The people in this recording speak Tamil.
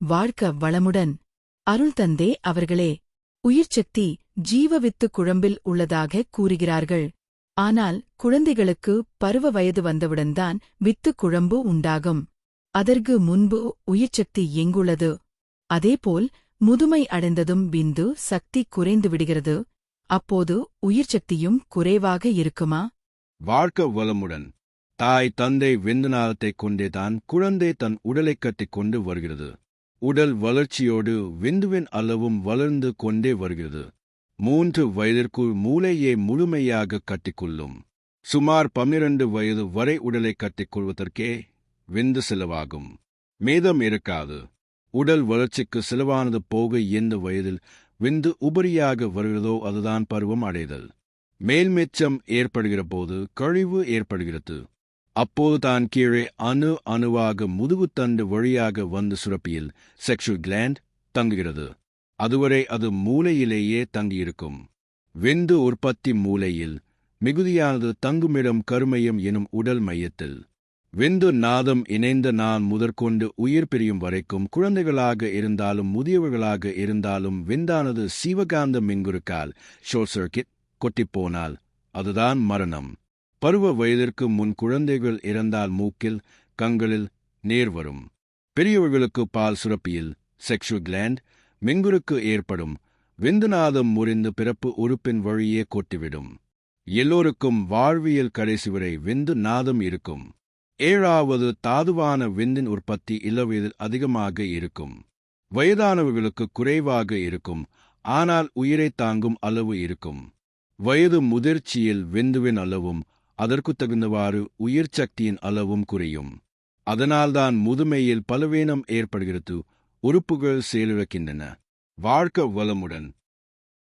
வாழ்க்க வளமுடன். அருள் தந்தே அவர்களே. உயிர்ச்சக்தி ஜீவவித்து குழம்பில் உள்ளதாக கூறுகிறார்கள். ஆனால் குழந்தைகளுக்கு பருவ வயது வந்தவுடன்தான் வித்து குழம்பு உண்டாகும். அதற்கு முன்பு உயிர்ச்சக்தி எங்குள்ளது? அதேபோல் முதுமை அடைந்ததும் விந்து சக்தி குறைந்து விடுகிறது. அப்போது உயிர்ச்சக்தியும் குறைவாக இருக்குமா? வாழ்க்க வளமுடன். தாய் தந்தை விந்துநாளத்தைக் கொண்டேதான் குழந்தை தன் உடலைக் கட்டிக் கொண்டு வருகிறது. உடல் வளர்ச்சியோடு விந்துவின் அளவும் வளர்ந்து கொண்டே வருகிறது. 3 வயதிற்குள் மூளையை முழுமையாக கட்டிக்கொள்ளும். சுமார் 12 வயது வரை உடலை கட்டிக்கொள்வதற்கே விந்து செலவாகும். மேதம் இருக்காது. உடல் வளர்ச்சிக்கு செலவானது போக எந்த வயதில் விந்து உபரியாக வருகிறதோ அதுதான் பருவம் அடைதல். மேல்மிச்சம் ஏற்படுகிற போது கழிவு ஏற்படுகிறது. அப்போது தான் கீழே அணு அணுவாக முதுகுத்தண்டு வழியாக வந்து சுரப்பியில் செக்ஷுவல் கிளாண்ட் தங்குகிறது. அதுவரை அது மூளையிலேயே தங்கியிருக்கும். விந்து உற்பத்தி மூளையில், மிகுதியானது தங்குமிடம் கருமையம் எனும் உடல் மையத்தில். விந்து நாதம் இணைந்த நான் முதற்கொண்டு உயிர் பிரியும் வரைக்கும் குழந்தைகளாக இருந்தாலும் முதியவர்களாக இருந்தாலும் விந்தானது சீவகாந்த மின்குறுக்கால் ஷார்ட் சர்க்கிட் கொட்டிப்போனால் அதுதான் மரணம். பருவ வயதிற்கு முன் குழந்தைகள் இறந்தால் மூக்கில் கண்களில் நீர் வரும். பெரியவர்களுக்கு பால் சுரப்பியில் செக்ஷுவல் கிளாண்ட் மின்குறுக்கு ஏற்படும். விந்துநாதம் முறிந்து பிறப்பு உறுப்பின் வழியே கொட்டிவிடும். எல்லோருக்கும் வாழ்வியல் கடைசி வரை விந்து நாதம் இருக்கும். 7வது தாதுவான விந்தின் உற்பத்தி இளவயதில் அதிகமாக இருக்கும். வயதானவர்களுக்கு குறைவாக இருக்கும். ஆனால் உயிரை தாங்கும் அளவு இருக்கும். வயது முதிர்ச்சியில் விந்துவின் அளவும் அதற்கு தகுந்தவாறு உயிர் சக்தியின் அளவும் குறையும். அதனால்தான் முதுமையில் பலவீனம் ஏற்படுகிறது. உறுப்புகள் செயலிழக்கின்றன. வாழ்க்க வளமுடன்.